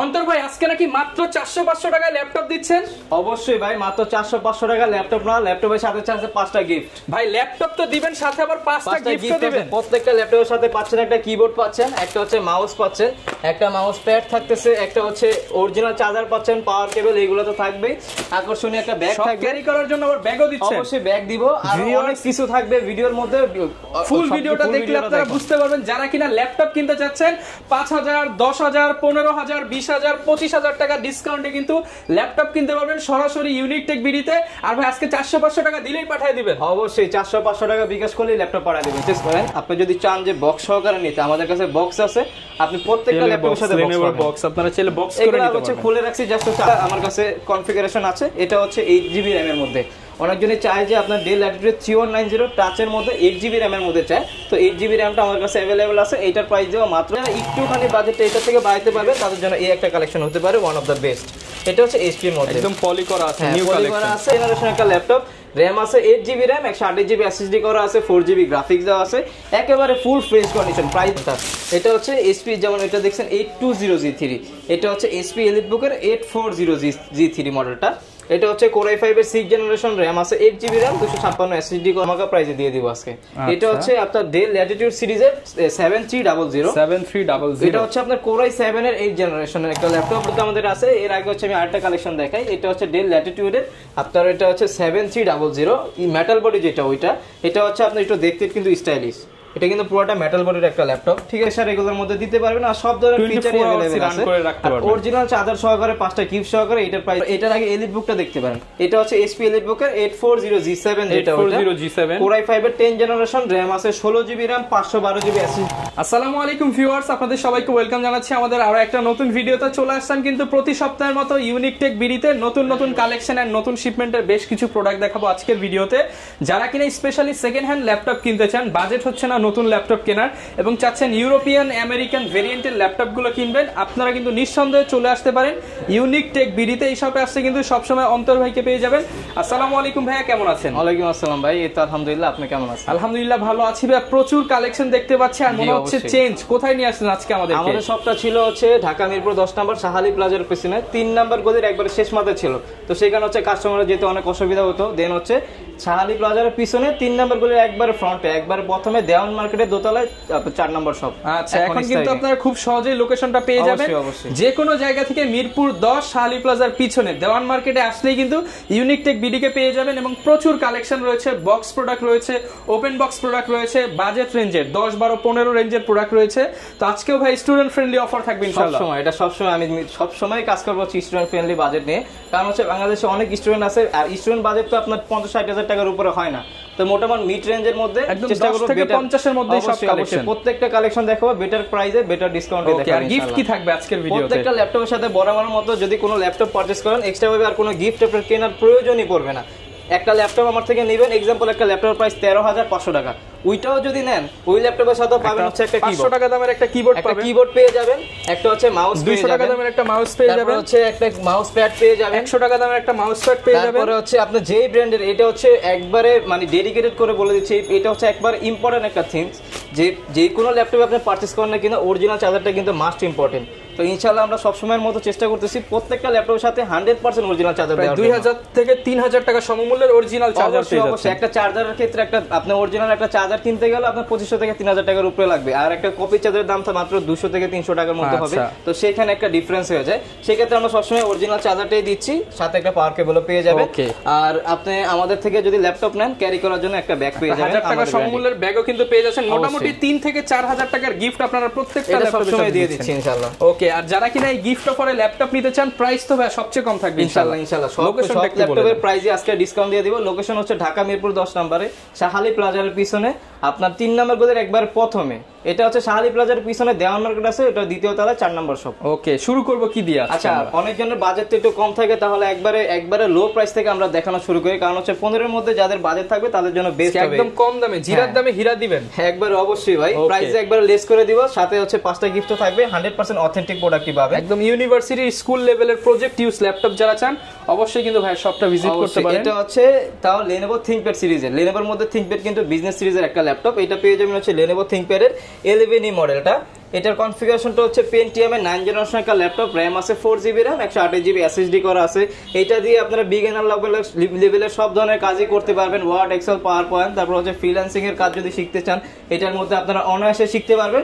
অন্তর ভাই আজকে নাকি মাত্র 400-500 টাকায় ল্যাপটপ দিচ্ছেন? অবশ্যই ভাই, মাত্র 400-500 টাকা ল্যাপটপ না, ল্যাপটপের সাথে চাচ্ছে 5টা গিফট। ভাই ল্যাপটপ তো দিবেন, সাথে আবার 5টা গিফট দিবেন। প্রত্যেকটা ল্যাপটপের সাথে পাচ্ছেন একটা কিবোর্ড পাচ্ছেন, একটা হচ্ছে মাউস পাচ্ছেন, একটা মাউস প্যাড থাকতেছে, একটা হচ্ছে অরিজিনাল চার্জার পাচ্ছেন, পাওয়ার কেবল, এগুলো তো থাকবেই। আকর্ষণীয় একটা ব্যাগ থাকবে ক্যারি করার জন্য, আবার ব্যাগও দিচ্ছেন। অবশ্যই ব্যাগ দিব, আর অনেক কিছু থাকবে ভিডিওর মধ্যে। ফুল ভিডিওটা দেখলে আপনারা বুঝতে পারবেন। যারা কিনা ল্যাপটপ কিনতে চাচ্ছেন 5,000, 10,000, 15,000, 20,000, 25,000 টাকা ডিসকাউন্টে কিন্তু ল্যাপটপ কিনতে পারবেন সরাসরি ইউনিক টেক বিডিতে। আর ভাই আজকে 400-500 টাকা দিলেই পাঠিয়ে দিবেন। অবশ্যই 400-500 টাকা বিকাশ করলেই ল্যাপটপ পাঠিয়ে দিবেন। চেষ্টা করেন, আপনি যদি চান যে বক্স সহকারে নিতে, আমাদের কাছে বক্স আছে, আপনি প্রত্যেকটা ল্যাপটপের সাথে বক্স আপনারা চাইলে বক্স করে নিতে পারবেন। খুলে রাখছি জাস্ট, আমার কাছে কনফিগারেশন আছে। এটা হচ্ছে 8GB RAM এর মধ্যে। অনেকজনই চায় যে আপনার ডেল ল্যাটিটিউড 3190 টাচের মধ্যে 8GB RAM এর মধ্যে চায়, তো 8GB RAM-টা আমার কাছে अवेलेबल আছে। এটার প্রাইস দেওয়া মাত্র, একটুখানি বাজেটটা এটা থেকে বাড়াতে পারবে তাদের জন্য এই একটা কালেকশন হতে পারে ওয়ান অফ দ্য বেস্ট। এটা হচ্ছে HP এর মধ্যে একদম পলি করা আছে, নিউ কালেকশন আছে, জেনারেশন একটা ল্যাপটপ। RAM আছে 8GB RAM, 128GB SSD করা আছে, 4GB গ্রাফিক্স দেওয়া আছে, একেবারে ফুল ফ্রেশ কন্ডিশন। প্রাইসটা এটা হচ্ছে HP, যেমন এটা দেখছেন 820G3, এটা হচ্ছে HP EliteBook-এর 840G3 মডেলটা। এটা হচ্ছে Core i5 এর 6th জেনারেশন, RAM আছে 8GB RAM, 256 SSD আমাকে প্রাইসে দিয়ে দিব আজকে। এটা হচ্ছে আপনার ডেল ল্যাটিটিউড সিরিজের 7300। এটা হচ্ছে আপনার Core i7 এর 8th জেনারেশনের একটা ল্যাপটপ আমাদের আছে। এর আগে হচ্ছে আমি আরেকটা কালেকশন দেখাই। এটা হচ্ছে ডেল ল্যাটিটিউডের আপনার, এটা হচ্ছে 7300 মেটাল বডি যেটা, ওইটা এটা হচ্ছে আপনার একটু দেখতে কিন্তু স্টাইলিশ। এটা কিন্তু পুরোটা মেটাল বডির একটা ল্যাপটপ, ঠিক আছে। এগুলোর মধ্যে দিতে পারবেন, আর সব ধরনের ফিচারই अवेलेबल আছে। অরিজিনাল চার্জার সহকারে 5টা গিফট সহকারে এটার প্রাইস। এটার আগে EliteBook-টা দেখতে পারেন। এটা হচ্ছে HP EliteBook-এর 840G7, যেটা 840G7 Core i5 এর 10th জেনারেশন, RAM আছে 16GB RAM, 512GB SSD। আসসালামু আলাইকুম ভিউয়ার্স, আপনাদের সবাইকে ওয়েলকাম জানাচ্ছি আমাদের আরো একটা নতুন ভিডিওতে। চলে আসছেন কিন্তু প্রতি সপ্তাহের মতো ইউনিক টেক বিডিতে নতুন নতুন কালেকশন আর নতুন শিপমেন্টের বেশ কিছু প্রোডাক্ট দেখাবো আজকের ভিডিওতে। যারা কিনা স্পেশালি সেকেন্ড হ্যান্ড ল্যাপটপ কিনতে চান, বাজেট হচ্ছে না নতুন ল্যাপটপ কেনার, এবং চাচ্ছেন ইউরোপিয়ান আমেরিকান ভেরিয়েন্টের ল্যাপটপগুলো কিনবেন, আপনারা কিন্তু নিঃসন্দেহে চলে আসতে পারেন ইউনিক টেক বিডিতে। এই শপে আসছে কিন্তু সবসময় অন্তর ভাইকে পেয়ে যাবেন। আসসালামু আলাইকুম ভাইয়া, কেমন আছেন? ওয়ালাইকুম আসসালাম ভাই, এই তো আলহামদুলিল্লাহ, আপনি কেমন আছেন? আলহামদুলিল্লাহ ভালো আছি ভাই। প্রচুর কালেকশন দেখতে পাচ্ছি, আর মনে হচ্ছে চেঞ্জ। কোথায় নিয়ে আসছেন আজকে আমাদের? আমাদের শপটা ছিল হচ্ছে ঢাকা মিরপুর 10 নম্বর শাহালি প্লাজার পেছনে, 3 নম্বর গলির একবারে শেষ মাথায় ছিল। তো সেখানে হচ্ছে কাস্টমারের যেতে অনেক অসুবিধা হতো। দেন হচ্ছে শাহালি প্লাজার পিছনে 3 নম্বর গলির একবারে ফ্রন্টে, একবারে প্রথমে দেওয়ান মার্কেটের দোতলায় 4 নম্বর শপ। আচ্ছা, এখন কিন্তু আপনারা খুব সহজেই লোকেশনটা পেয়ে যাবেন। যে কোনো জায়গা থেকে মিরপুর 10 শাহালি প্লাজার পিছনে দেওয়ান মার্কেটে আসলেই কিন্তু ইউনিক টেক বিডিকে পেয়ে যাবেন, এবং প্রচুর কালেকশন রয়েছে। বক্স প্রোডাক্ট রয়েছে, ওপেন বক্স প্রোডাক্ট রয়েছে, বাজেট রেঞ্জের 10, 12, 15 রেঞ্জের প্রোডাক্ট রয়েছে। তো আজকেও ভাই স্টুডেন্ট ফ্রেন্ডলি অফার থাকবে ইনশাআল্লাহ। এটা সবসময় আমি সবসময় কাজ করবো স্টুডেন্ট ফ্রেন্ডলি বাজেট নিয়ে, কারণ হচ্ছে বাংলাদেশে অনেক স্টুডেন্ট আছে, আর স্টুডেন্ট বাজেট তো আপনার 50-60 হাজার টাকার উপরে হয় না। তো মোটামুটি মিড রেঞ্জের মধ্যে চেষ্টা করব 10 থেকে 50 এর মধ্যে সব কালেকশন, প্রত্যেকটা কালেকশন দেখাবো বেটার প্রাইসে, বেটার ডিসকাউন্টে দেখাবো। আর গিফট কি থাকবে আজকের ভিডিওতে? প্রত্যেকটা ল্যাপটপের সাথে বরাবরের মতো যদি কোনো ল্যাপটপ পারচেজ করেন, এক্সট্রা ভাবে আর কোনো গিফট আপনার কেনার প্রয়োজনই পড়বে না। একটা ল্যাপটপ আমার থেকে নেবেন, एग्जांपल একটা ল্যাপটপের প্রাইস 13,500 টাকা, ওইটাও যদি নেন ওই ল্যাপটপের সাথে পাবেন হচ্ছে একটা কিবোর্ড, 500 টাকা দামের একটা কিবোর্ড পাবেন, একটা কিবোর্ড পেয়ে যাবেন, একটা হচ্ছে মাউস পেয়ে যাবেন, 200 টাকা দামের একটা মাউস পেয়ে যাবেন, হচ্ছে একটা মাউস প্যাড পেয়ে যাবেন, 100 টাকা দামের একটা মাউস প্যাড পেয়ে যাবেন। তারপরে হচ্ছে আপনি যেই ব্র্যান্ডের, এটা হচ্ছে একবারে মানে ডেডিকেটেড করে বলে দিচ্ছি, এটা হচ্ছে একবার ইম্পর্টেন্ট একটা থিংস, যে কোনো ল্যাপটপ আপনি পারচেজ করেন না কিনা অরিজিনাল চার্জারটা কিন্তু মাস্ট ইম্পর্টেন্ট। তো ইনশাআল্লাহ আমরা সব সময়ের মতো চেষ্টা করতেছি প্রত্যেকটা ল্যাপটপের সাথে 100% অরিজিনাল চার্জার দেওয়ার। 2000 থেকে 3000 টাকা সমমূল্যের অরিজিনাল চার্জার পেয়ে যাচ্ছেন। একটা চার্জারের ক্ষেত্রে একটা আপনি অরিজিনাল একটা চার্জার কিনতে গেলে আপনার 2500 থেকে 3000 টাকার উপরে লাগবে, আর একটা কপি চার্জারের দাম তো মাত্র 200 থেকে 300 টাকার মধ্যে হবে। তো সেখানে একটা ডিফারেন্স হয়ে যায়। সেই ক্ষেত্রে আমরা সবসময় অরিজিনাল চার্জারটাই দিচ্ছি, সাথে একটা পাওয়ার কেবলও পেয়ে যাবেন। আর আপনি আমাদের থেকে যদি ল্যাপটপ নেন ক্যারি করার জন্য একটা ব্যাগ পেয়ে যাবেন, 1000 টাকা সমমূল্যের ব্যাগও কিন্তু পেয়ে যাচ্ছেন। মোটামুটি 3 থেকে 4000 টাকার গিফট আপনারা প্রত্যেকটা ল্যাপটপে দিয়ে দিচ্ছি ইনশাআল্লাহ। ওকে, আর যারা কিনা এই গিফট অফারে ল্যাপটপ নিতে চান, প্রাইস তো ভাই সবচেয়ে কম থাকবে ইনশাআল্লাহ। লোকেশন ল্যাপটপের প্রাইসে আজকে ডিসকাউন্ট দিয়ে দিব। লোকেশন হচ্ছে ঢাকা মিরপুর 10 নম্বরে শাহালি প্লাজার পিছনে, আপনার 3 নম্বর গলির একবার প্রথমে। এটা হচ্ছে শাহালি প্লাজার পিছনে দেওয়ান মার্কেট আছে, এটা দ্বিতীয় তলায় 4 নম্বর শপ। ওকে, শুরু করব কি দিয়ে? আচ্ছা, অনেকজনের বাজেট তো একটু কম থাকে, তাহলে একবারে লো প্রাইস থেকে আমরা দেখানো শুরু করি, কারণ হচ্ছে 15 এর মধ্যে যাদের বাজেট থাকবে তাদের জন্য বেস্ট হবে। একদম কম দামে জিরার দামে হীরা দিবেন একবার, অবশ্যই ভাই, প্রাইসে একবার লেস করে দিব, সাথে হচ্ছে 5টা গিফটও থাকবে, 100% অথেন্টিক প্রোডাক্টই পাবেন। একদম ইউনিভার্সিটি স্কুল লেভেলের প্রজেক্ট ইউজ ল্যাপটপ যারা চান অবশ্যই কিন্তু ভাই শপটা ভিজিট করতে পারেন। এটা হচ্ছে তাও Lenovo ThinkPad সিরিজের, Lenovoর মধ্যে ThinkPad কিন্তু বিজনেস সিরিজের একটা ল্যাপটপ। এটা পেয়ে যাবেন হচ্ছে Lenovo ThinkPad এর 11e মডেলটা। এটার কনফিগারেশনটা হচ্ছে পেন্টিয়াম এর 9 জেনারেশন একটা ল্যাপটপ, র্যাম আছে 4GB র্যাম, 128GB SSD করা আছে। এটা দিয়ে আপনারা বিগিনার লেভেলের সব ধরনের কাজই করতে পারবেন, ওয়ার্ড, এক্সেল, পাওয়ার পয়েন্ট, তারপর হচ্ছে ফ্রিল্যান্সিং এর কাজ যদি শিখতে চান এটার মধ্যে আপনারা অনায়াসে শিখতে পারবেন।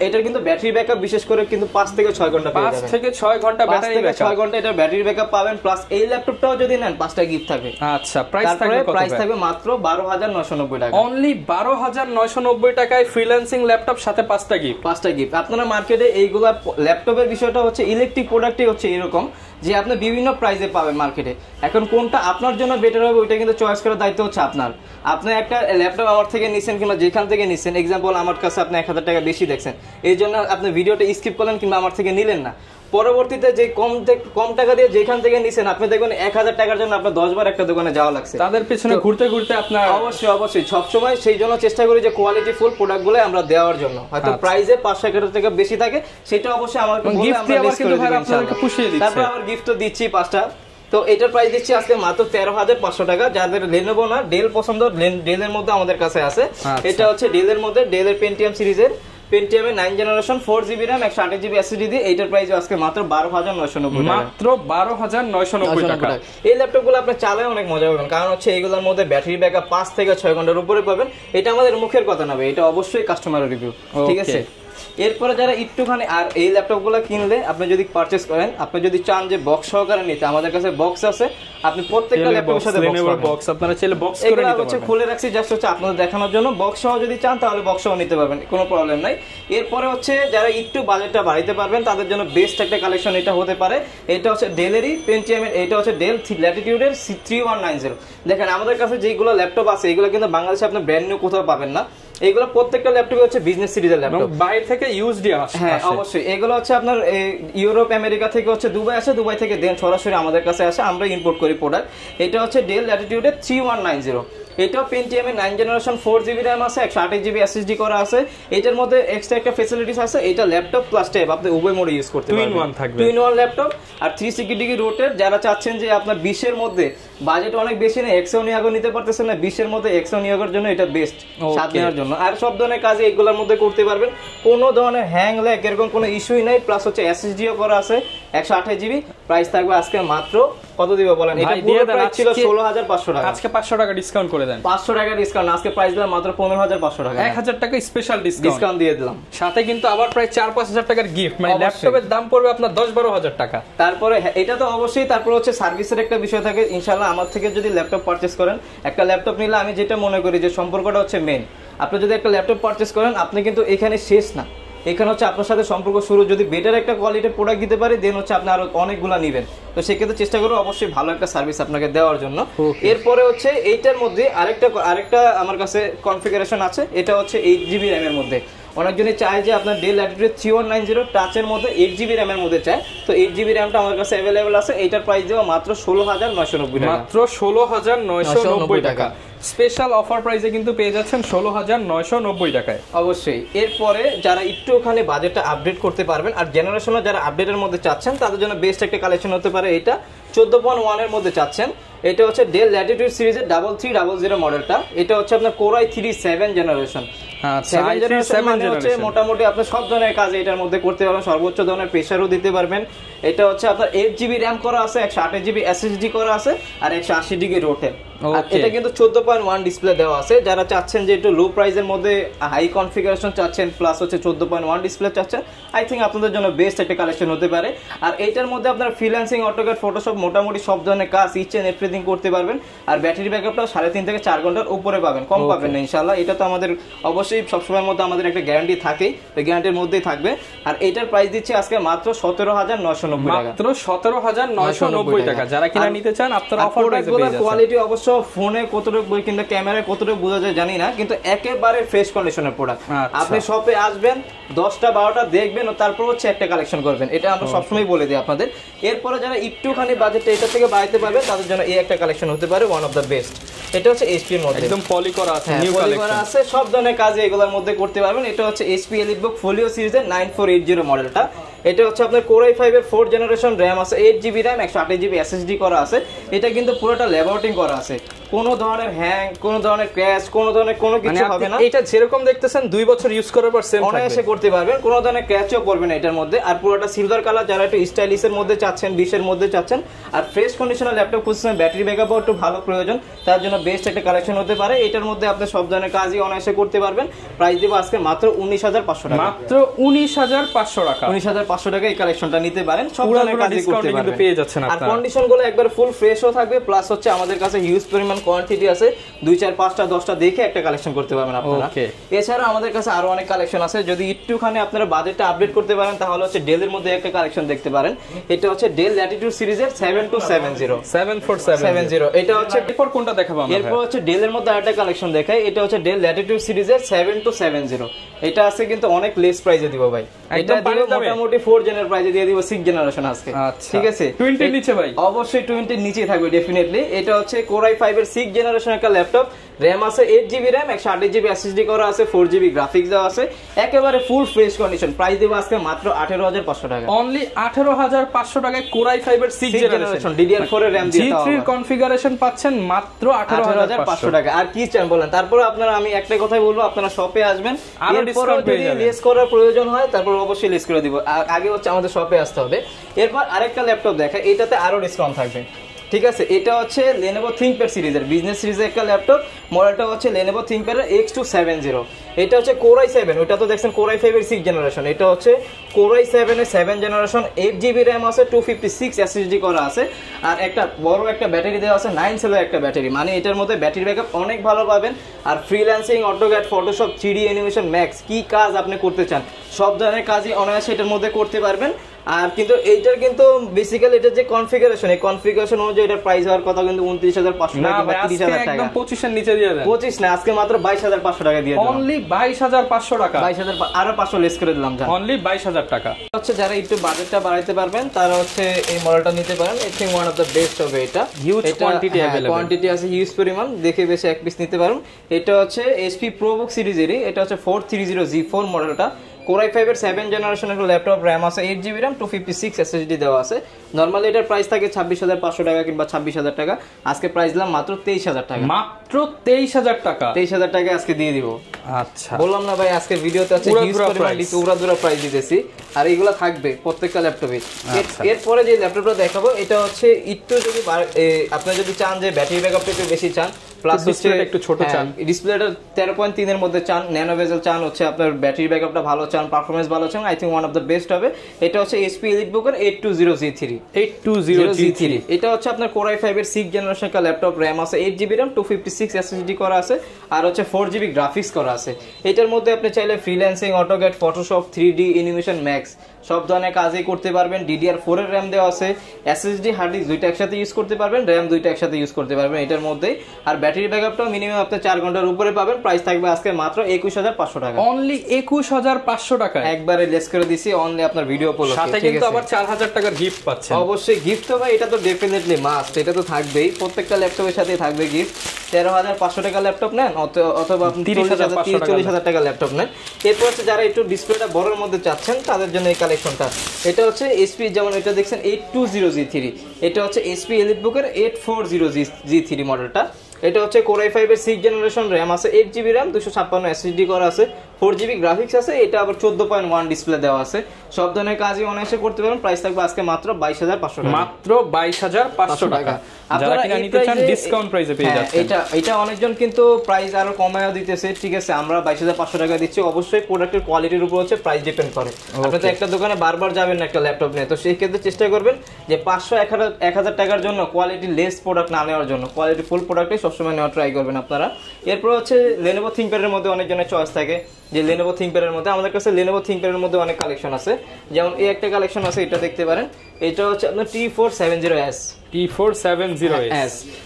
এটার কিন্তু ব্যাটারি ব্যাকআপ বিশেষ করে কিন্তু 5 থেকে 6 ঘন্টা পেয়ে যাবেন। 5 থেকে 6 ঘন্টা ব্যাটারি ব্যাকআপ, 6 ঘন্টা এটার ব্যাটারি ব্যাকআপ পাবেন। প্লাস এই ল্যাপটপটাও যদি নেন 5টা গিফট থাকবে। আচ্ছা, প্রাইস থাকবে কত? প্রাইস থাকবে মাত্র 12990 টাকা। অনলি 12990 টাকায় ফ্রিল্যান্সিং ল্যাপটপ, সাথে 5টা গিফট। আপনারা মার্কেটে এইগুলা ল্যাপটপের বিষয়টা হচ্ছে ইলেকট্রিক প্রোডাক্টই হচ্ছে এরকম যে আপনি বিভিন্ন প্রাইসে পাবেন মার্কেটে। এখন কোনটা আপনার জন্য বেটার হবে ওইটা কিন্তু চয়েস করার দায়িত্ব হচ্ছে আপনার। আপনি একটা ল্যাপটপ আমার থেকে নিছেন কিংবা যেখান থেকে নিছেন, এক্সাম্পল আমার কাছে আপনি 1000 টাকা বেশি দেখছেন, এই জন্য আপনি ভিডিওটা স্কিপ করলেন কিংবা আমার থেকে নিলেন না। পরবর্তীতে যে কম টাকা দিয়ে যেখান থেকে নিছেন আপনি দেখবেন 1000 টাকার জন্য আপনার 10 বার একটা দোকানে যাওয়া লাগছে। তাদের পিছনে ঘুরতে ঘুরতে আপনার অবশ্যই সবসময় সেই জন্য চেষ্টা করি যে কোয়ালিটি ফুল প্রোডাক্টগুলো আমরা দেওয়ার জন্য। হয়তো প্রাইসে 500 টাকা বেশি থাকে, সেটা অবশ্যই আমাকে বলে আমরা লিস্ট করে দেব ইনশাআল্লাহ। তারপর আবার গিফটও দিচ্ছি 5টা। তো এটার প্রাইস দিচ্ছি আজকে মাত্র 13500 টাকা। যাদের লেনোভো না ডেল পছন্দ, ডেলের মধ্যে আমাদের কাছে আছে। এটা হচ্ছে ডেলের মধ্যে ডেলের পেন্টিয়াম সিরিজের, পেন্টিয়ামের 9 generation 4GB RAM 128GB SSD দিয়ে এইটার প্রাইস আজকে মাত্র 12990 টাকা। মাত্র 12990 টাকা। এই ল্যাপটপগুলো আপনি চালায় অনেক মজা পাবেন, কারণ হচ্ছে এইগুলোর মধ্যে ব্যাটারি ব্যাকআপ 5 থেকে 6 ঘন্টার উপরে পাবেন। এটা আমাদের মুখের কথা না, এটা অবশ্যই কাস্টমারের রিভিউ, ঠিক আছে? এরপরে যারা একটুখানি আর এই ল্যাপটপগুলো কিনলে আপনি যদি পারচেজ করেন, আপনি যদি চান যে বক্স সহকারে নিতে, আমাদের কাছে বক্স আছে। আপনি প্রত্যেকটা ল্যাপটপের সাথে বক্স আপনারা চাইলে বক্স করে নিতে পারবেন। খুলে রাখছি জাস্ট হচ্ছে আপনাদের দেখানোর জন্য। বক্স সহ যদি চান তাহলে বক্স সহ নিতে পারবেন, কোনো প্রবলেম নাই। এরপরে হচ্ছে যারা একটু বাজেটটা বাড়াইতে পারবেন তাদের জন্য বেস্ট একটা কালেকশন এটা হতে পারে। এটা হচ্ছে ডেলেরই পেন্টিয়ামের, এটা হচ্ছে ডেল ল্যাটিটিউডের 3190। দেখেন আমাদের কাছে যেগুলো ল্যাপটপ আছে এগুলো কিন্তু বাংলাদেশে আপনি ব্র্যান্ড নিউ কোথাও পাবেন না। এগুলো প্রত্যেকটা ল্যাপটপে হচ্ছে বিজনেস সিরিজের ল্যাপটপ, বাইরে থেকে ইউজডি আসে। হ্যাঁ অবশ্যই, এগুলো হচ্ছে আপনার ইউরোপ আমেরিকা থেকে হচ্ছে দুবাই আসে, দুবাই থেকে দেন সরাসরি আমাদের কাছে আসে, আমরা ইম্পোর্ট করি প্রোডাক্ট। এটা হচ্ছে ডেল ল্যাটিটিউডের 3190। এটাও পেন্টিয়ামের 9 জেনারেশন 4GB র্যাম আছে, 128GB SSD করা আছে। এটার মধ্যে এক্সট্রা একটা ফ্যাসিলিটিস আছে, এটা ল্যাপটপ প্লাস ট্যাব আপনি উভয় মোডে ইউজ করতে পারবেন। 2 in 1 থাকবে, 2 in 1 ল্যাপটপ আর 360 ডিগ্রি রোটেট। যারা চাচ্ছেন যে আপনার 20 এর মধ্যে বাজেট অনেক বেশি না, এক্সও নিয়োগ নিতে পারতেছেন না, 20 এর মধ্যে এক্সও নিয়োগের জন্য এটা বেস্ট, সাত নেওয়ার জন্য। আর সব ধরনের কাজে এগুলোর মধ্যে করতে পারবেন, কোনো ধরনের হ্যাং ল্যাগ এরকম কোনো ইস্যুই নাই। প্লাস হচ্ছে SSDও করা আছে 128GB। প্রাইস থাকবে আজকে মাত্র কত দিব বলেন? এটা পুরো প্রাইস ছিল 16500 টাকা, আজকে 500 টাকা ডিসকাউন্ট করে দেন। 500 টাকা ডিসকাউন্ট, আজকে প্রাইস দিলাম মাত্র 15500 টাকা, 1000 টাকা স্পেশাল ডিসকাউন্ট দিয়ে দিলাম। সাথে কিন্তু আবার প্রায় 4-5000 টাকার গিফট, মানে ল্যাপটপের দাম পড়বে আপনার 10-12 টাকা। তারপরে এটা তো অবশ্যই, তারপর হচ্ছে সার্ভিসের একটা বিষয় থাকে। ইনশাআল্লাহ আমার থেকে যদি ল্যাপটপ পারচেজ করেন, একটা ল্যাপটপ নিলে আমি যেটা মনে করি যে সম্পর্কটা হচ্ছে মেইন। আপনি যদি একটা ল্যাপটপ পারচেজ করেন আপনি কিন্তু এখানে শেষ না, এখানে হচ্ছে আপনার সাথে সম্পর্ক শুরু। যদি বেটার একটা কোয়ালিটির প্রোডাক্ট দিতে পারি দেন হচ্ছে আপনি আরো অনেকগুলো নেবেন, তো সেক্ষেত্রে চেষ্টা করবো অবশ্যই ভালো একটা সার্ভিস আপনাকে দেওয়ার জন্য। এরপরে হচ্ছে এইটার মধ্যে আরেকটা আমার কাছে কনফিগারেশন আছে, এটা হচ্ছে 8GB র্যামের মধ্যে। অনেকজনই চায় যে আপনার ডেল ল্যাটিটিউড 3190 টাচের মধ্যে 8GB র্যামের মধ্যে চায়, তো 8GB র্যামটা আমার কাছে অ্যাভেলেবল আছে। এইটার প্রাইস দেওয়া মাত্র 16990 টাকা, মাত্র 16990 টাকা। স্পেশাল অফার প্রাইসে কিন্তু পেয়ে যাচ্ছেন 16990 টাকায়। অবশ্যই এরপরে যারা একটুখানি বাজেটটা আপডেট করতে পারবেন আর জেনারেশনে যারা আপডেটের মধ্যে চাচ্ছেন তাদের জন্য বেস্ট একটা কালেকশন হতে পারে। এটা 14.1 এর মধ্যে চাচ্ছেন, এটা হচ্ছে ডেল ল্যাটিটিউড সিরিজের 3300 মডেলটা। এটা হচ্ছে আপনার কোর i3 7 জেনারেশন। মোটামুটি আপনি সব ধরনের কাজ এটার মধ্যে করতে পারবেন, সর্বোচ্চ ধরনের প্রেসারও দিতে পারবেন। এটা হচ্ছে আপনার 8GB র্যাম করা আছে, 128GB SSD করা আছে আর 180 ডিগ্রি রোটেট। এটা কিন্তু 14.1 ডিসপ্লে দেওয়া আছে। যারা চাচ্ছেন যে একটু লো প্রাইসের মধ্যে হাই কনফিগারেশন চাচ্ছেন প্লাস হচ্ছে 14.1 ডিসপ্লে চাচ্ছেন, আই থিঙ্ক আপনাদের জন্য বেস্ট একটা কালেকশন হতে পারে। আর এইটার মধ্যে আপনার ফ্রিল্যান্সিং, অটোক্যাড, ফটোশপ মোটামুটি সব ধরনের কাজ ইচ এন্ড এভরিথিং করতে পারবেন। আর ব্যাটারি ব্যাকআপটাও 3.5 থেকে 4 ঘন্টার উপরে পাবেন, কম পাবেন না ইনশাআল্লাহ। এটা তো আমাদের অবশ্যই সবসময়ের মধ্যে আমাদের একটা গ্যারান্টি থাকেই, ওই গ্যারান্টির মধ্যেই থাকবে। আর এইটার প্রাইস দিচ্ছি আজকে মাত্র 17990 টাকা, মাত্র 17990 টাকা। যারা কিনা নিতে চান আপনারা অফার প্রাইসে পেয়ে যাচ্ছেন। কোয়ালিটি অবশ্য ফোনে কতটুকু কিংবা ক্যামেরায় কতটুকু বোঝা যায় জানি না, কিন্তু একেবারে ফ্রেশ কন্ডিশনের প্রোডাক্ট। আপনি শপে আসবেন 10টা 12টা দেখবেন ও তারপর হচ্ছে একটা কালেকশন করবেন, এটা আমরা সবসময় বলে দিই আপনাদের। এরপরে যারা একটুখানি বাজেটটা এটা থেকে বাড়াইতে পারবে তাদের জন্য এই একটা কালেকশন হতে পারে ওয়ান অফ দ্য বেস্ট। এটা হচ্ছে HP এর মধ্যে একদম পলি করা আছে, নিউ কালেকশন আছে, সব ধরনের কাজে এগুলোর মধ্যে করতে পারবেন। এটা হচ্ছে HP EliteBook Folio সিরিজের 9480 মডেলটা। এটা হচ্ছে আপনার Core i5 এর 4 জেনারেশন, র‍্যাম আছে 8GB র‍্যাম, 128GB SSD করা আছে। এটা কিন্তু পুরোটা ল্যাবরেটরিং করা আছে, কোনো ধরনের হ্যাং, কোনো ধরনের ক্র্যাশ, কোনো ধরনের কোনো কিছু হবে না। এটা যেরকম দেখতেছেন 2 বছর ইউজ করার পর সেম থাকবে, অনায়াসে করতে পারবেন, কোনো ধরনের ক্র্যাচও পড়বে না এটার মধ্যে। আর পুরোটা সিলভার কালার, যারা একটু স্টাইলিশের মধ্যে চাচ্ছেন, 20-এর মধ্যে চাচ্ছেন, আর ফ্রেশ কন্ডিশনের ল্যাপটপ খুঁজছেন, ব্যাটারি ব্যাকআপও একটু ভালো প্রয়োজন, তার জন্য বেস্ট একটা কালেকশন হতে পারে। এটার মধ্যে আপনি সব ধরনের কাজই অনায়াসে করতে পারবেন। প্রাইস দেবো আজকে মাত্র 19,500 টাকা, মাত্র 19,500 টাকা। 19,500 টাকা এই কালেকশনটা নিতে পারেন, সব ধরনের কাজই করতে পারবেন, পেয়ে যাচ্ছেন আর কন্ডিশনগুলো একবার ফুল ফ্রেশও থাকবে। প্লাস হচ্ছে আমাদের কাছে হিউজ পরিমাণ কোয়ান্টিটি আছে, 2, 4, 5টা 10টা দেখে একটা কালেকশন করতে পারবেন আপনারা। এছাড়া আমাদের কাছে আরো অনেক কালেকশন আছে, যদি একটুখানি আপনারা বাজেটটা আপডেট করতে পারেন তাহলে হচ্ছে ডেলের মধ্যে একটা কালেকশন দেখতে পারেন। এটা হচ্ছে ডেল ল্যাটিটিউড সিরিজের 7270। এটা হচ্ছে এরপর কোনটা দেখাবো আমরা? এরপর হচ্ছে ডেলের মধ্যে আরেকটা কালেকশন দেখাই। এটা হচ্ছে ডেল ল্যাটিটিউড সিরিজের 7270। এটা আছে কিন্তু অনেক লেস প্রাইসে দিব ভাই, এটা দিব মোটামুটি 4 জেনের প্রাইসে দিয়ে দিব 6 জেনারেশন আজকে। ঠিক আছে, 20 এর নিচে ভাই? অবশ্যই 20 এর নিচে থাকবে ডেফিনেটলি। এটা হচ্ছে Core i5 এর 6 জেনারেশন একটা ল্যাপটপ, র‍্যাম আছে 8GB র‍্যাম, 128GB SSD করা আছে, 4GB গ্রাফিক্স দেওয়া আছে, একেবারে ফুল ফ্রেশ কন্ডিশন। প্রাইস দেব আজকে মাত্র 18,500 টাকা, অনলি 18,500 টাকায় Core i5 এর 6 জেনারেশন DDR4 এর র‍্যাম দিয়ে G3 এর কনফিগারেশন পাচ্ছেন মাত্র 18,500 টাকা। আর কি চান বলেন? তারপর আপনারা, আমি একটা কথাই বলবো, আপনারা শপে আসবেন, এরপর যদি লেস করার প্রয়োজন হয় তারপর অবশ্যই লেস করে দিব। আগে হচ্ছে আমাদের শপে আসতে হবে। এরপর আরেকটা ল্যাপটপ দেখা, এটাতে আরো ডিসকাউন্ট থাকবে। ঠিক আছে, এটা হচ্ছে Lenovo ThinkPad সিরিজের বিজনেস সিরিজের একটা ল্যাপটপ, মডেলটা হচ্ছে Lenovo ThinkPad এর X270। এটা হচ্ছে Core i7, ওটা তো দেখছেন Core i5 এর 6 জেনারেশন, এটা হচ্ছে Core i7 এর 7 জেনারেশন, 8GB র‍্যাম আছে, 256 SSD করা আছে, আর একটা বড় একটা ব্যাটারি দেওয়া আছে, 9 সেলের একটা ব্যাটারি। মানে এটার মধ্যে ব্যাটারি ব্যাকআপ অনেক ভালো পাবেন। আর freelancing, AutoCAD, Photoshop, 3D animation, max, কি কাজ আপনি করতে চান সব ধরনের কাজই অনায়াসে এটার মধ্যে করতে পারবেন। আর কিন্তু এইটার কিন্তু বেসিক্যালি এটার যে কনফিগারেশন, এই কনফিগারেশন অনুযায়ী এটার প্রাইস হওয়ার কথা কিন্তু 29,500 টাকা বা 30,000 টাকা। একদম 25 এর নিচে দিয়ে দেন। 25 না, আজকে মাত্র 22,500 টাকা দিয়ে দিলাম, অনলি 22,500 টাকা। 22,000 আরো 500 লেস করে দিলাম, জান, অনলি 22,000 টাকা। হচ্ছে যারা একটু বাজেটটা বাড়াইতে পারবেন তারা হচ্ছে এই মডেলটা নিতে পারেন। I thing one of the best হবে এটা। হিউজ কোয়ান্টিটি अवेलेबल, কোয়ান্টিটি আছে হিউজ পরিমাণ, দেখে বেশি এক পিস নিতে পারেন। এটা হচ্ছে HP ProBook সিরিজেরই, এটা হচ্ছে 430G4 মডেলটা, Core i5 এর 7 জেনারেশন একটা ল্যাপটপ, র‍্যাম আছে 8GB র‍্যাম, 256 SSD দেওয়া আছে। নরমালি এটার প্রাইস থাকে 26,500 টাকা কিংবা 26,000 টাকা, আজকে প্রাইস দিলাম মাত্র 23,000 টাকা, মাত্র 23,000 টাকা। 23,000 টাকা আজকে দিয়ে দিব। আচ্ছা, বললাম না ভাই, আজকে ভিডিওতে আছে হিউজ পরিমাণ উড়াদুরা প্রাইস দিতেছি, আর এইগুলা থাকবে প্রত্যেকটা ল্যাপটপে। এরপরে যে ল্যাপটপটা দেখাবো, এটা হচ্ছে একটু যদি আপনি যদি চান যে ব্যাটারি ব্যাকআপটা একটু বেশি চান, প্লাস হচ্ছে একটু ছোট চান, ডিসপ্লেটা 13.3 এর মধ্যে চান, ন্যানো বেজেল চান, হচ্ছে আপনার ব্যাটারি ব্যাকআপটা ভালো চান, পারফরম্যান্স ভালো চান, I thing one of the best হবে। এটা হচ্ছে HP EliteBook এর 820G3। এটা হচ্ছে আপনার Core i5 এর 6 জেনারেশন একটা ল্যাপটপ, র‍্যাম আছে 8GB র‍্যাম, 256 SSD করা আছে, আর হচ্ছে 4GB গ্রাফিক্স করা আছে। এটার মধ্যে আপনি চাইলে freelancing, AutoCAD, Photoshop, 3D animation, max সব ধরনের কাজই করতে পারবেন। DDR4 এর র‍্যাম দেওয়া আছে, SSD হার্ড ডিস্ক দুইটা একসাথে ইউজ করতে পারবেন, র‍্যাম দুইটা একসাথে ইউজ করতে পারবেন এটার মধ্যে। আর ব্যাটারি ব্যাকআপটাও মিনিমাম আপনি 4 ঘন্টার উপরে পাবেন। প্রাইস থাকবে আজকে মাত্র 21,500 টাকা, অনলি 21,500 টাকা। একবারে লেস করে দিছি অনলি আপনার ভিডিও উপলক্ষে। সাথে কিন্তু আবার 4,000 টাকার গিফট পাচ্ছেন। অবশ্যই গিফট তো ভাই, এটা তো ডেফিনেটলি মাস্ট, এটা তো থাকবেই, প্রত্যেকটা ল্যাপটপের সাথে থাকবে গিফট। 13,500 টাকা ল্যাপটপ নেন অথবা আপনি 40,000 টাকা ল্যাপটপ নেন। এরপর হচ্ছে যারা একটু ডিসপ্লেটা বড়র মধ্যে চাচ্ছেন তাদের জন্য এই কালেকশনটা। এটা হচ্ছে HP, যেমন এটা দেখছেন 820G3, এটা হচ্ছে HP EliteBook এর 840G3 মডেলটা। এটা হচ্ছে Core i5 এর 6 জেনারেশন, র‍্যাম আছে 8GB র‍্যাম, 256 SSD করা আছে, 4GB গ্রাফিক্স আছে, এটা আবার 14.1 ডিসপ্লে দেওয়া আছে। সব ধরনের কাজই অনায়াসে করতে পারেন। প্রাইস থাকবে আজকে মাত্র 22,500 টাকা, মাত্র 22,500 টাকা। যারা কিনা নিতে চান ডিসকাউন্ট প্রাইসে পেয়ে যাচ্ছেন। এটা অনেকজন কিন্তু প্রাইস আরো কমায়া দিতেছে, ঠিক আছে, আমরা 22,500 টাকা দিচ্ছি। অবশ্যই প্রোডাক্টের কোয়ালিটির উপর হচ্ছে প্রাইস ডিপেন্ড করে। আপনি তো একটা দোকানে বারবার যাবেন না একটা ল্যাপটপ নিয়ে, তো সেই ক্ষেত্রে চেষ্টা করবেন যে 500-1000 টাকার জন্য কোয়ালিটি লেস প্রোডাক্ট না নেওয়ার জন্য, কোয়ালিটি ফুল প্রোডাক্টই সবসময় নেওয়া ট্রাই করবেন আপনারা। এরপর হচ্ছে Lenovo ThinkPad এর মধ্যে অনেকজনের চয়েস থাকে যে Lenovo ThinkPad এর মধ্যে, আমাদের কাছে Lenovo ThinkPad এর মধ্যে অনেক কালেকশন আছে। যেমন এই একটা কালেকশন আছে, এটা দেখতে পারেন, এটা হচ্ছে আপনার T470S,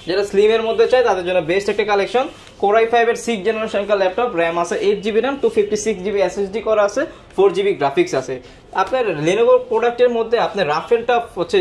যেটা স্লিম এর মধ্যে চাই তাদের জন্য বেস্ট একটা কালেকশন। Core i5 এর 6 জেনারেশন কা ল্যাপটপ, র‍্যাম আছে 8GB র‍্যাম, 256GB SSD করা আছে, 4GB গ্রাফিক্স আছে। আপনার Lenovo প্রোডাক্টের মধ্যে আপনি রাফ এন্ড টাফ হচ্ছে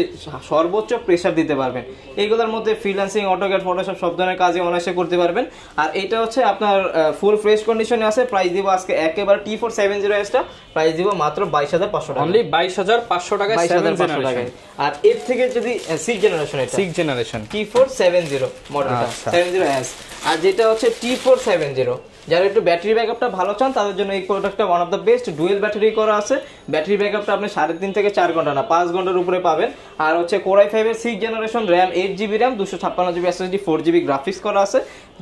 সর্বোচ্চ প্রেসার দিতে পারবেন। এইগুলোর মধ্যে ফ্রিল্যান্সিং, অটোক্যাড, ফটোশপ সব ধরনের কাজে অনায়াসে করতে পারবেন। আর এটা হচ্ছে আপনার ফুল ফ্রেশ কন্ডিশনে আছে। প্রাইস দিব আজকে একেবারে T470S টা প্রাইস দিব মাত্র 22,500 টাকা, অনলি 22,500 টাকায়, 22,500 টাকায়। আর এর থেকে যদি 6 জেনারেশন, এটা 6 জেনারেশন T470 মডেলটা 70S। আর যেটা হচ্ছে T470, যারা একটু ব্যাটারি ব্যাকআপটা ভালো চান তাদের জন্য এই প্রোডাক্টটা one of the best. Dual battery করা আছে, ব্যাটারি ব্যাকআপটা আপনি 3.5 থেকে 4 ঘন্টা না 5 ঘন্টার উপরে পাবেন। আর হচ্ছে Core i5 এর 6 generation, RAM 8GB RAM, 256GB SSD, 4GB graphics করা আছে,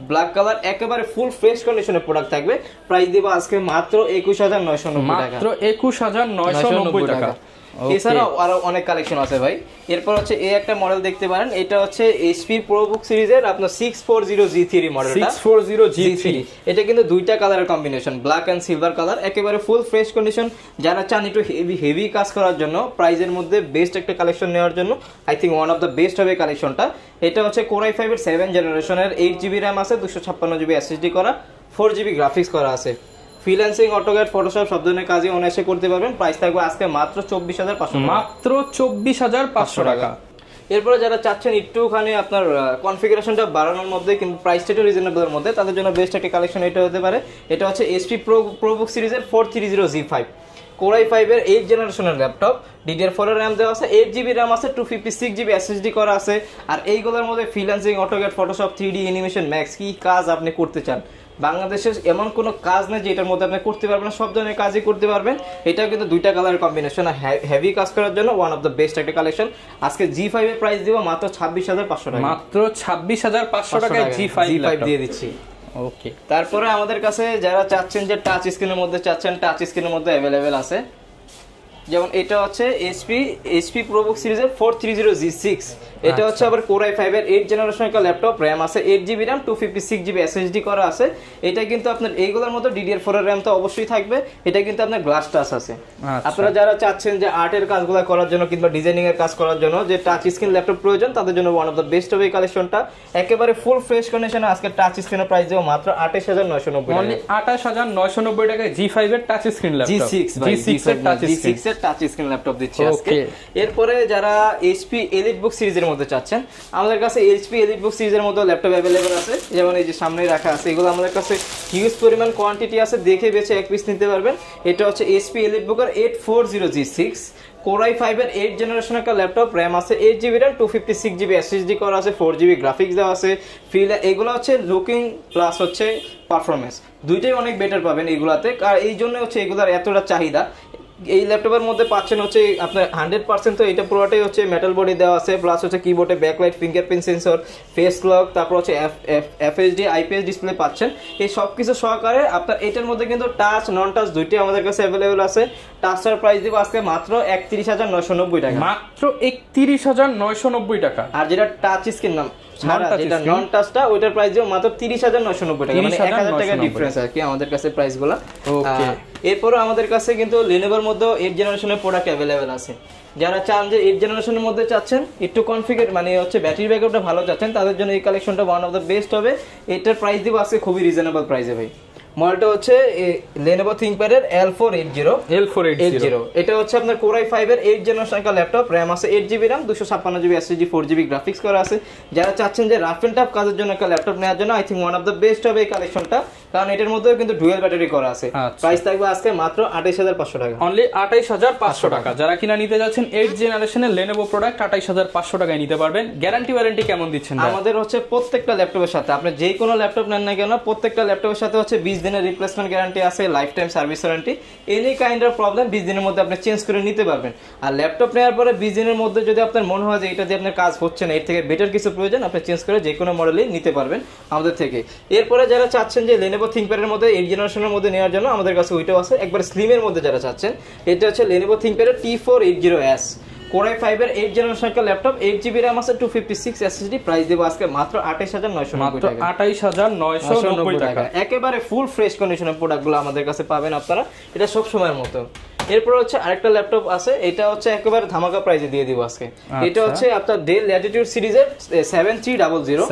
ব্ল্যাক কালার, একেবারে ফুল ফ্রেশ কন্ডিশনের প্রোডাক্ট থাকবে। প্রাইস দিব আজকে মাত্র 21,990 টাকা, মাত্র 21,990 টাকা। এছাড়াও আরো অনেক কালেকশন আছে ভাই। এরপর হচ্ছে এই একটা মডেল দেখতে পারেন, এটা হচ্ছে HP ProBook সিরিজের আপনার 640G3 মডেলটা, 640G3। এটা কিন্তু দুইটা কালারের combination, black and silver colour, একেবারে ফুল ফ্রেশ কন্ডিশন। যারা চান একটু হেভি কাজ করার জন্য, প্রাইজের মধ্যে বেস্ট একটা কালেকশন নেওয়ার জন্য I think one of the best হবে কালেকশনটা। এটা হচ্ছে Core i5 এর 7 জেনারেশনের, 8GB র্যাম আছে, 256GB SSD করা, 4GB গ্রাফিক্স করা আছে। ফ্রিল্যান্সিং, অটোক্যাড, ফটোশপ সব ধরনের কাজে অনায়াসে করতে পারবেন। প্রাইস থাকবে আজকে মাত্র 24,500, মাত্র 24,500 টাকা। এরপরে যারা চাচ্ছেন একটুখানি আপনার কনফিগারেশনটা বাড়ানোর মধ্যে কিন্তু প্রাইসটা একটু রিজনেবলের মধ্যে, তাদের জন্য বেস্ট একটা কালেকশন এটা হতে পারে। এটা হচ্ছে HP ProBook সিরিজের 430G5, Core i5 এর 8 জেনারেশনের ল্যাপটপ, DDR4 এর র্যাম দেওয়া আছে, 8GB র্যাম আছে, 256GB SSD করা আছে। আর এইগুলোর মধ্যে freelancing, AutoCAD, Photoshop, 3D animation, max কি কাজ আপনি করতে চান, বাংলাদেশের এমন কোনো কাজ নেই যে এটার মধ্যে আপনি করতে পারবেন না, সব ধরনের কাজই করতে পারবেন। এটা কিন্তু দুইটা কালারের কম্বিনেশন, হেভি কাজ করার জন্য ওয়ান অফ দ্য বেস্ট একটা কালেকশন। আজকে G5 এর প্রাইস দিব মাত্র 26,500 টাকা, মাত্র 26,500 টাকায় G5 দিয়ে দিচ্ছি। ওকে, তারপরে আমাদের কাছে যারা চাচ্ছেন যে টাচ স্ক্রিনের মধ্যে চাচ্ছেন, টাচ স্ক্রিনের মধ্যে অ্যাভেলেবেল আছে। যেমন এটা হচ্ছে HP ProBook সিরিজের 430G6, এটা হচ্ছে আবার Core i5 এর 8 জেনারেশনের একটা ল্যাপটপ, র্যাম আছে 8GB র্যাম, 256GB SSD করা আছে। এটা কিন্তু আপনার এইগুলোর মধ্যে DDR4 এর র্যাম তো অবশ্যই থাকবে। এটা কিন্তু আপনার গ্লাস টাচ আছে। আপনারা যারা চাচ্ছেন যে আর্টের কাজগুলো করার জন্য কিংবা ডিজাইনিং এর কাজ করার জন্য যে টাচ স্ক্রিন ল্যাপটপ প্রয়োজন, তাদের জন্য ওয়ান অফ দ্য বেস্ট হবে এই কালেকশনটা। একেবারে ফুল ফ্রেশ কন্ডিশনে আজকে টাচ স্ক্রিনের প্রাইস দেব মাত্র 28,990 টাকা, অনলি 28,990 টাকায় G5 এর টাচ স্ক্রিন ল্যাপটপ, G6 এর টাচ স্ক্রিন ল্যাপটপ দিচ্ছি আজকে। এরপরে যারা HP EliteBook সিরিজের মধ্যে চাচ্ছেন, আমাদের কাছে HP EliteBook সিরিজের মধ্যে ল্যাপটপ অ্যাভেলেবল আছে। যেমন এই যে সামনে রাখা আছে, এগুলো আমাদের কাছে হিউজ পরিমাণ কোয়ান্টিটি আছে, দেখে বেছে এক পিস নিতে পারবেন। এটা হচ্ছে HP EliteBook এর 840G6, Core i5 এর 8 জেনারেশনের একটা ল্যাপটপ, র্যাম আছে 8GB র্যাম, 256GB SSD করা আছে, 4GB গ্রাফিক্স দেওয়া আছে। এগুলো হচ্ছে লুকিং প্লাস হচ্ছে পারফরমেন্স দুইটাই অনেক বেটার পাবেন এইগুলাতে। আর এই জন্য হচ্ছে এগুলার এতটা চাহিদা। এই ল্যাপটপের মধ্যে পাচ্ছেন হচ্ছে আপনার 100% তো এটা পুরোটাই হচ্ছে মেটাল বডি দেওয়া আছে, প্লাস হচ্ছে কিবোর্ডে backlight, fingerprint sensor, face lock, তারপর হচ্ছে FHD IPS ডিসপ্লে পাচ্ছেন। এই সব কিছু সহকারে আপনার এটার মধ্যে কিন্তু টাচ নন টাচ দুইটাই আমাদের কাছে অ্যাভেলেবল আছে। টাচটার প্রাইস দিব আজকে মাত্র 31,990 টাকা, মাত্র 31,990 টাকা। আর যেটা টাচ স্ক্রিন নাম যেটা নন টাচটা ওইটার প্রাইস দিব মাত্র 30,990 টাকা, মানে 1,000 টাকা ডিফারেন্স আর কি আমাদের কাছে প্রাইসগুলো। এরপরে আমাদের কাছে কিন্তু Lenovoর মধ্যে 8 জেনারেশনের প্রোডাক্ট অ্যাভেলেবেল আছে। যারা চান যে 8 জেনারেশনের মধ্যে চাচ্ছেন একটু কনফিগার মানে হচ্ছে ব্যাটারি ব্যাকআপটা ভালো চাচ্ছেন, তাদের জন্য এই কালেকশনটা ওয়ান অফ দ্য বেস্ট হবে। এটার প্রাইস দিব আজকে খুবই রিজনেবল প্রাইসে ভাই। মডেলটা হচ্ছে Lenovo ThinkPad এর L480। এটা হচ্ছে আপনার Core i5 এর 8 জেনারেশন একটা ল্যাপটপ, র্যাম আছে 8GB RAM, 256GB SSD, 4GB graphics করা আছে। যারা চাচ্ছেন যে রাফ এন্ড টাফ কাজের জন্য একটা ল্যাপটপ নেওয়ার জন্য I think one of the best হবে এই কালেকশনটা, কারণ এটার মধ্যেও কিন্তু ডুয়াল ব্যাটারি করা আছে। প্রাইস থাকবে আজকে মাত্র 28,500 টাকা, অনলি 28,500 টাকা। যারা কিনা নিতে যাচ্ছেন 8 জেনারেশনের Lenovo প্রোডাক্ট 28,500 টাকায় নিতে পারবেন। গ্যারান্টি ওয়ারেন্টি কেমন দিচ্ছেন? আমাদের হচ্ছে প্রত্যেকটা ল্যাপটপের সাথে আপনি যে কোনো ল্যাপটপ নেন না কেন, প্রত্যেকটা ল্যাপটপের সাথে হচ্ছে 20 দিনের রিপ্লেসমেন্ট গ্যারান্টি আছে, life time service warranty. Any kind of problem 20 দিনের মধ্যে আপনি চেঞ্জ করে নিতে পারবেন। আর ল্যাপটপ নেওয়ার পরে 20 দিনের মধ্যে যদি আপনার মনে হয় যে এটা দিয়ে আপনার কাজ হচ্ছে না, এর থেকে বেটার কিছু প্রয়োজন, আপনি চেঞ্জ করে যে কোনো মডেলই নিতে পারবেন আমাদের থেকে। এরপরে যারা চাচ্ছেন যে Lenovo ThinkPad এর মধ্যে 8 জেনারেশনের মধ্যে নেওয়ার জন্য আমাদের কাছে ওইটাও আছে। একবার স্লিমের মধ্যে যারা চাচ্ছেন, এটা হচ্ছে Lenovo ThinkPad এর T480S, Core i5 এর 8 জেনারেশন একটা ল্যাপটপ, 8GB র্যাম আছে, 256 SSD। প্রাইস দেব আজকে মাত্র 28,990 টাকা, 28,990 টাকা। একেবারে ফুল ফ্রেশ কন্ডিশনের প্রোডাক্টগুলো আমাদের কাছে পাবেন আপনারা, এটা সব সময়ের মতো। এরপর হচ্ছে আরেকটা ল্যাপটপ আছে, এটা হচ্ছে একেবারে ধামাকা প্রাইসে দিয়ে দিব আজকে। এটা হচ্ছে আপনার ডেল ল্যাটিটিউড সিরিজের 7300।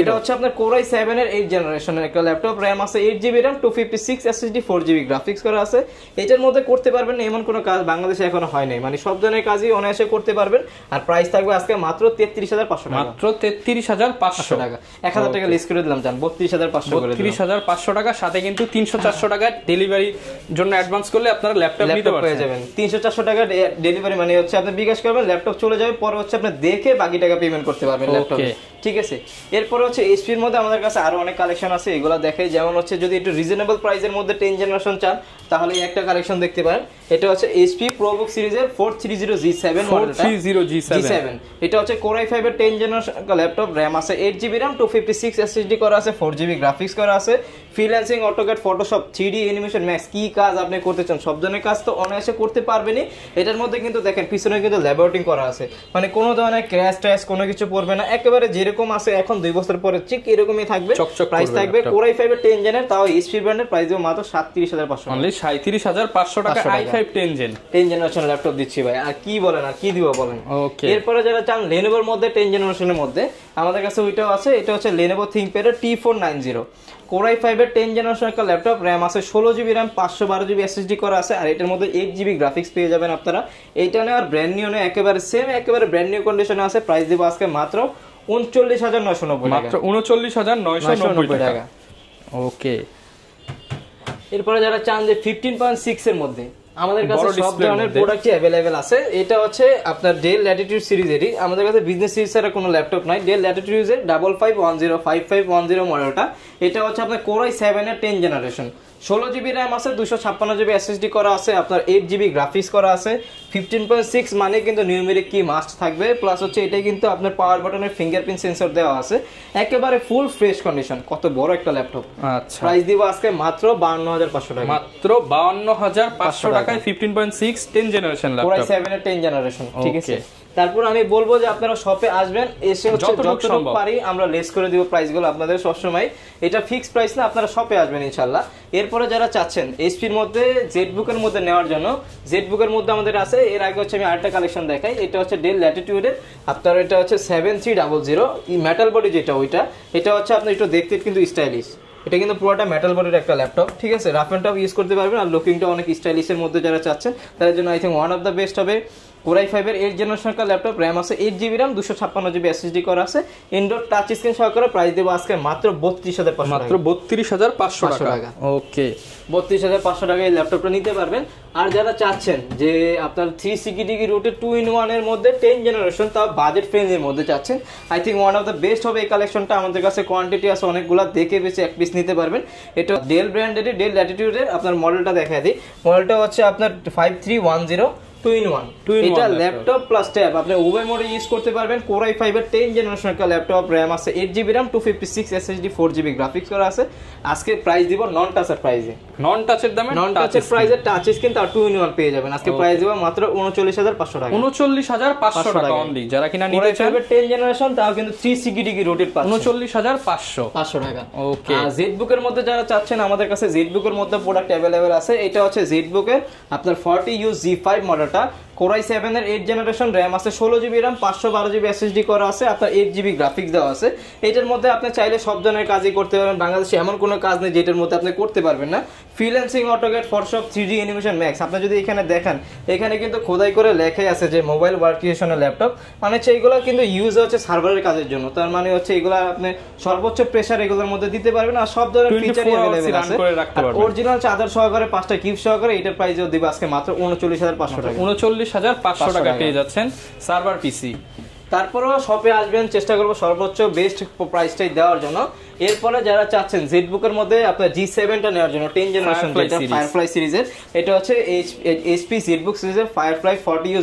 এটা হচ্ছে আপনার কোরাই 7 এর 8 জেনারেশনের একটা ল্যাপটপ, র‍্যাম আছে 8GB RAM, 256 SSD, 4GB graphics করা আছে। এটার মধ্যে করতে পারবেন এমন কোনো কাজ বাংলাদেশে এখনো হয় নাই, মানে সব ধরনের কাজই অনায়াসে করতে পারবেন। আর প্রাইস থাকবে আজকে মাত্র 33500 টাকা, মাত্র 33500 টাকা। 1000 টাকা লিস্ট করে দিলাম, জান 32500 করে দিলাম, 33500 টাকা। সাথে কিন্তু 300-400 টাকা ডেলিভারি জন্য অ্যাডভান্স করলে আপনারা ল্যাপটপ নিতে পেয়ে যাবেন। 300-400 টাকা ডেলিভারি মানে হচ্ছে আপনি বিকাশ করবেন, ল্যাপটপ চলে যাবে, পরে হচ্ছে আপনি দেখে বাকি টাকা পেমেন্ট করতে পারবেন ল্যাপটপ, ঠিক আছে। এরপর হচ্ছে এইচপির মধ্যে আমাদের কাছে আরো অনেক কালেকশন আছে, এগুলো দেখাই। যেমন হচ্ছে যদি একটু রিজনেবল প্রাইসের মধ্যে 10 জেনারেশন চান তাহলে একটা কালেকশন দেখতে পারেন। এটা হচ্ছে এইচপি প্রোবুক সিরিজের 430G7 মডেলটা, 430G7। এটা হচ্ছে কোরাই 5 এর 10 জেনারেশন ল্যাপটপ, র‍্যাম আছে 8GB র‍্যাম, 256 SSD করা আছে, 4GB গ্রাফিক্স করা আছে, freelancing, AutoCAD, Photoshop, 3D animation, max, কি কাজ আপনি করতে চান সব ধরনের কাজ তো অনায়াসে করতে পারবেনই। এটার মধ্যে কিন্তু দেখেন পিছনে কিন্তু ল্যাবরেটরিং করা আছে, মানে কোনো ধরনের ক্র্যাশ ট্র্যাশ কোনো কিছু পড়বে না, একেবারে যেরকম আছে এখন 2 বছর পরে ঠিক এরকমই থাকবে। প্রাইস থাকবে কোরাই 5 এর 10 জেনের, তাও এইচপি ব্র্যান্ডের, প্রাইস দেব মাত্র 37500, অনলি 37500 টাকা। i5 10 জেনারেশন ল্যাপটপ দিচ্ছি ভাই, আর কি বলেন, আর কি দিব বলেন। ওকে, এরপরে যারা চান লেনোভোর মধ্যে 10 জেনারেশনের মধ্যে আমাদের কাছে ওইটাও আছে। এটা হচ্ছে লেনোভো থিংকপ্যাড এর T490, কোরাই 5 এর 10 জেনারেশন একটা ল্যাপটপ, র‍্যাম আছে 16GB র‍্যাম, 512GB SSD করা আছে, আর এটার মধ্যে 8GB গ্রাফিক্স পেয়ে যাবেন আপনারা। এইটা নেওয়ার ব্র্যান্ড নিউ নেই, একেবারে সেম, একেবারে ব্র্যান্ড নিউ কন্ডিশনে আছে। প্রাইস দেব আজকে মাত্র 39990 টাকা, মাত্র 39990 টাকা। ওকে, এরপরে যারা চান যে 15.6 এর মধ্যে আমাদের কাছে সব ধরনের প্রোডাক্টই अवेलेबल আছে। এটা হচ্ছে আপনার ডেল ল্যাটিটিউড সিরিজেরই, আমাদের কাছে বিজনেস সিরিজ ছাড়া কোনো ল্যাপটপ নাই। ডেল ল্যাটিটিউডের 5510 মডেলটা, এটা হচ্ছে আপনার কোরাই 7 এর 10 জেনারেশন, 16GB র‍্যাম আছে, 256GB SSD করা আছে, আপনার 8GB গ্রাফিক্স করা আছে। 15.6 মানে কিন্তু নিউমেরিক কি মাস্ট থাকবে, প্লাস হচ্ছে এটা কিন্তু আপনার পাওয়ার বাটনের ফিঙ্গারপ্রিন্ট সেন্সর দেওয়া আছে, একেবারে ফুল ফ্রেশ কন্ডিশন। কত বড় একটা ল্যাপটপ। আচ্ছা, প্রাইস দিব আজকে মাত্র 52500 টাকা, মাত্র 52500 টাকায় 15.6 10 জেনারেশন ল্যাপটপ, কোরাই 7 এর 10 জেনারেশন, ঠিক আছে। তারপর আমি বলবো যে আপনারা শপে আসবেন, এসে হচ্ছে যতটুকু পারি আমরা লেস করে দিব প্রাইসগুলো আপনাদের সবসময়, এটা ফিক্সড প্রাইস না, আপনারা শপে আসবেন ইনশাআল্লাহ। এরপরে যারা চাচ্ছেন এইচপির মধ্যে জেটবুকের মধ্যে নেওয়ার জন্য, জেটবুকের মধ্যে আমাদের আছে। এর আগে হচ্ছে আমি আরেকটা কালেকশন দেখাই, এটা হচ্ছে ডেল ল্যাটিটিউডের আপনার, এটা হচ্ছে 7300 মেটাল বডি যেটা ওইটা, এটা হচ্ছে আপনি একটু দেখতে কিন্তু স্টাইলিশ, এটা কিন্তু পুরোটা মেটাল বডির একটা ল্যাপটপ, ঠিক আছে। রাফ এন্ড টাফ ইউজ করতে পারবেন, আর লুকিংটা অনেক স্টাইলিশের মধ্যে যারা চাচ্ছেন তাদের জন্য I think one of the best হবে। কোরাই 5 এর 8 জেনারেশন একটা ল্যাপটপ, র‍্যাম আছে 8GB র‍্যাম, 256GB SSD করা আছে, ইনডোর টাচ স্ক্রিন সহকারে। প্রাইস দেব আজকে মাত্র 32500 মাত্র 32500 টাকা। ওকে, 32500 টাকায় এই ল্যাপটপটা নিতে পারবেন। আর যারা চাচ্ছেন যে আপনার 360 রুটের 2-in-1 এর মধ্যে 10 জেনারেশন, তাও বাজেট ফ্রেন্ডলির মধ্যে চাচ্ছেন, I think one of the best হবে এই কালেকশনটা। আমাদের কাছে কোয়ান্টিটি আছে অনেকগুলো, দেখে বেশি এক পিস নিতে পারবেন। এটা ডেল ব্র্যান্ডের, ডেল ল্যাটিটিউডের, আপনার মডেলটা দেখা দিই। মডেলটা হচ্ছে আপনার 5310 2-in-1, এটা ল্যাপটপ প্লাস ট্যাব আপনি উভয় মোডে ইউজ করতে পারবেন। কোরাই 5 এর 10 জেনারেশন একটা ল্যাপটপ, র‍্যাম আছে 8GB RAM, 256 SSD, 4GB graphics করা আছে। আজকে প্রাইস দিব নন টাচের প্রাইসে, নন টাচের দামে, নন টাচের প্রাইসে টাচ স্ক্রিন আর 2-in-1 পেয়ে যাবেন। আজকে প্রাইস দিব মাত্র 39500 টাকা, 39500 টাকা অনলি। যারা কিনা নিতে চান 10 জেনারেশন, তাও কিন্তু 360 রোটেট পাচ্ছেন 39500 টাকা। ওকে, আর জেটবুকের মধ্যে যারা চাচ্ছেন আমাদের কাছে জেটবুকের মধ্যে প্রোডাক্ট अवेलेबल আছে। এটা হচ্ছে জেটবুকের আপনার 40U Z5 মডেলটা, কোরাই 7 এর 8 জেনারেশন, র‍্যাম আছে 16GB র‍্যাম, 512GB SSD করা আছে, আপনার 8GB গ্রাফিক্স দেওয়া আছে। এটার মধ্যে আপনি চাইলে সব ধরনের কাজই করতে পারবেন, বাংলাদেশে এমন কোনো কাজ নেই যেটার মধ্যে আপনি করতে পারবেন না। Freelancing, AutoCAD, Photoshop, 3D animation, max, আপনি যদি এখানে দেখেন এখানে কিন্তু খোদাই করে লেখাই আছে যে মোবাইল ওয়ার্কস্টেশনের ল্যাপটপ, মানে হচ্ছে এইগুলো কিন্তু ইউজ হচ্ছে সার্ভারের কাজের জন্য, তার মানে হচ্ছে এগুলো আপনি সর্বোচ্চ প্রেসার এগুলোর মধ্যে দিতে পারবেন, আর সব ধরনের ফিচারই अवेलेबल আছে। অরিজিনাল চার্জার সহকারে 5টা গিফট সহকারে এটার প্রাইসও দিব আজকে মাত্র 39500 টাকা, 39500 টাকা পেয়ে যাচ্ছেন সার্ভার পিসি। তারপরেও শপে আসবেন, চেষ্টা করবো সর্বোচ্চ বেস্ট প্রাইসটাই দেওয়ার জন্য। এরপরে যারা চাচ্ছেন জেটবুকের মধ্যে আপনার G7টা নেওয়ার জন্য 10 জেনারেশন যেটা ফায়ারফ্লাই সিরিজের, এটা হচ্ছে এইচপি জেটবুক সিরিজের ফায়ারফ্লাই 40U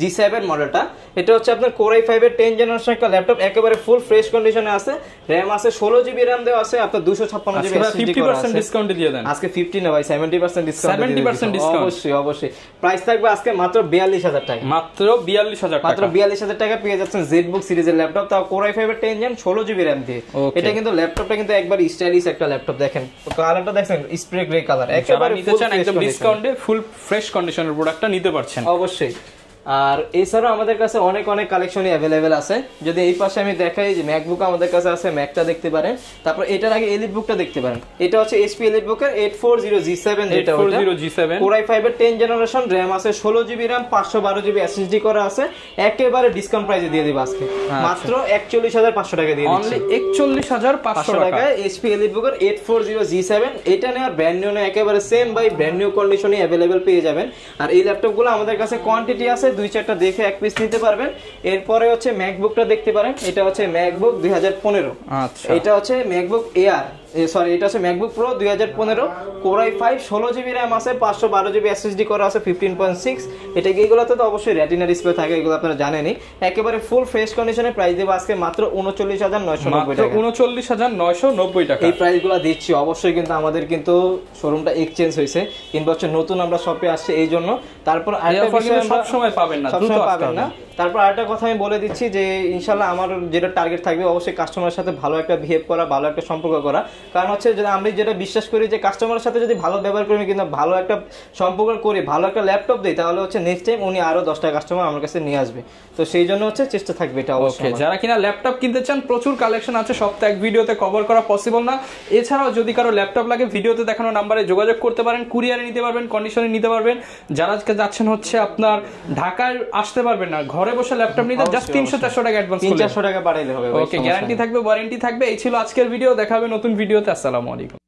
G7 মডেলটা। এটা হচ্ছে আপনার কোরাই 5 এর 10 জেনারেশন একটা ল্যাপটপ, একেবারে ফুল ফ্রেশ কন্ডিশনে আছে, র‍্যাম আছে 16GB র‍্যাম দেওয়া আছে, আপনার 256GB SSD করা আছে। 50% ডিসকাউন্ট দিয়ে দেন আজকে 50 না ভাই, 70% ডিসকাউন্ট, 70% ডিসকাউন্ট, অবশ্যই অবশ্যই। প্রাইস থাকবে আজকে মাত্র 42000 টাকা, মাত্র 42000 টাকা, মাত্র 42000 টাকা পেয়ে যাচ্ছেন জেটবুক সিরিজের ল্যাপটপ, তাও কোরাই 5 এর 10 জেন 16GB র‍্যাম দিয়ে। এটা কিন্তু ল্যাপটপটা কিন্তু একবার স্টাইলিশ একটা ল্যাপটপ, দেখেন কালারটা দেখেন স্প্রে গ্রে কালার, একেবারে নিতে চান একদম ডিসকাউন্টে ফুল ফ্রেশ কন্ডিশনের প্রোডাক্টটা নিতে পারছেন অবশ্যই। আর এছাড়াও আমাদের কাছে অনেক অনেক কালেকশনই অ্যাভেলেবেল আছে। যদি এই পাশে আমি দেখাই যে ম্যাকবুক আমাদের কাছে আছে, ম্যাকটা দেখতে পারেন। তারপর এটার আগে এলিট বুকটা দেখতে পারেন, এটা হচ্ছে এইচপি এলিট বুকের 840G7, যেটা 840G7 Core i5 এর 10 জেনারেশন, RAM আছে 16GB RAM, 512GB SSD করা আছে, একেবারে ডিসকাউন্ট প্রাইসে দিয়ে দিব আজকে মাত্র 41,500 টাকা দিয়ে দিচ্ছি। অনলি 41,500 টাকায় এইচপি এলিট বুকের 840G7, এটা নেওয়ার ব্র্যান্ড নিউ না, একেবারে সেম বাই ব্র্যান্ড নিউ কন্ডিশনে অ্যাভেলেবেল পেয়ে যাবেন। আর এই ল্যাপটপগুলো আমাদের কাছে কোয়ান্টিটি আছে, 2-4টা দেখে এক পিস নিতে পারবেন। এরপরে হচ্ছে ম্যাকবুকটা দেখতে পারেন, এটা হচ্ছে ম্যাকবুক 2015, আচ্ছা এটা হচ্ছে ম্যাকবুক এয়ার, সরি এটা হচ্ছে MacBook pro 2015, Core i5, 16GB RAM আছে, 512GB SSD করা আছে, 15.6। এটা এইগুলোতে তো অবশ্যই রেটিনা ডিসপ্লে থাকে, এগুলো আপনারা জানেনই। একেবারে ফুল ফ্রেশ কন্ডিশনে প্রাইস দেব আজকে মাত্র 39,990 টাকা। 39,990 টাকা এই প্রাইসগুলো দিচ্ছি। অবশ্যই কিন্তু আমাদের কিন্তু শোরুমটা এক্সচেঞ্জ হয়েছে, কিংবা হচ্ছে নতুন আমরা শপে আসছে এই জন্য। তারপর আরেকটা বিষয় সব সময় পাবেন না, দ্রুত পাবেন না। তারপর আরেকটা কথা আমি বলে দিচ্ছি যে ইনশাআল্লাহ আমার যেটা টার্গেট থাকবে অবশ্যই কাস্টমারের সাথে ভালো একটা বিহেভ করা, ভালো একটা সম্পর্ক করা। কারণ হচ্ছে যে আমি যেটা বিশ্বাস করি যে কাস্টমারের সাথে যদি ভালো ব্যবহার করি, কিন্তু ভালো একটা সম্পর্ক করি, ভালো একটা ল্যাপটপ দিই, তাহলে হচ্ছে নেক্সট টাইম উনি আরো 10টা কাস্টমার আমার কাছে নিয়ে আসবে। তো সেই জন্য হচ্ছে চেষ্টা থাকবে এটা অবশ্যই। যারা কিনা ল্যাপটপ কিনতে চান, প্রচুর কালেকশন আছে, সব তো এক ভিডিওতে কভার করা পসিবল না। এছাড়াও যদি কারো ল্যাপটপ লাগে, ভিডিওতে দেখানো নাম্বারে যোগাযোগ করতে পারেন, কুরিয়ারে নিতে পারবেন, কন্ডিশনে নিতে পারবেন। যারা আজকে যাচ্ছেন হচ্ছে আপনার ঢাকায় আসতে পারবেন না, ঘরে বসে ল্যাপটপ নিতে জাস্ট 300-400 টাকা অ্যাডভান্স, 300-400 টাকা বাড়াইলে হবে। ওকে, গ্যারান্টি থাকবে, ওয়ারেন্টি থাকবে। এই ছিল আজকের ভিডিও, দেখা হবে নতুন ভিডিওতে। আসসালামু আলাইকুম।